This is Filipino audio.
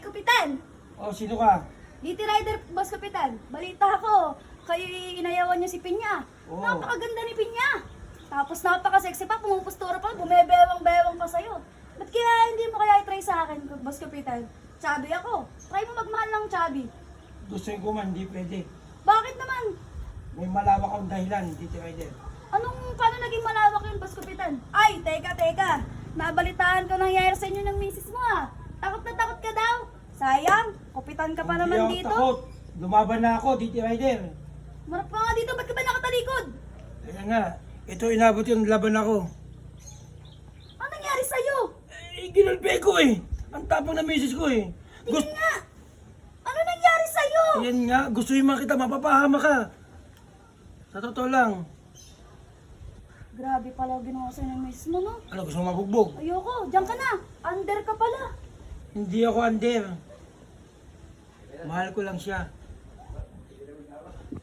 Kapitan! Oh, sino ka? DT Rider, Boss Kapitan. Balita ko, kayo inayawan niyo si Pinya. Oo. Napakaganda ni Pinya. Tapos napaka-sexy pa, pumupustura pa, bumebewang-bewang pa sa'yo. Ba't kaya hindi mo kaya i-try sa akin, Boss Kapitan? Chubby ako. Try mo magmahal ng chubby. Gusto ko man, hindi pwede. Bakit naman? May malawak akong dahilan, Tito Rider. Paano naging malawak yun, Boss Kapitan? Ay, teka. Nabalitaan ko nangyayari sa inyo ng misis mo ah. Takot na takot ka daw. Sayang, kapitan ka pa naman Hindi dito. ako takot. Lumaban na ako, Tito Rider. Marap ka nga dito, ba't ka ba nakatalikod? Kaya nga, ito inabot yung laban ako. Ano nangyari sa'yo? Ginulpe ko eh. Ang tapang na misis ko eh. Tingin nga! Ano nangyari sa'yo? Yan nga, gusto yung makita, mapapahama ka. Sa totoo lang. Grabe pala ginawa sa'yo ng misis mo, no? Ano, gusto mo mabugbog? Ayoko, diyan ka na. Under ka pala. Hindi ako under. Mahal ko lang siya.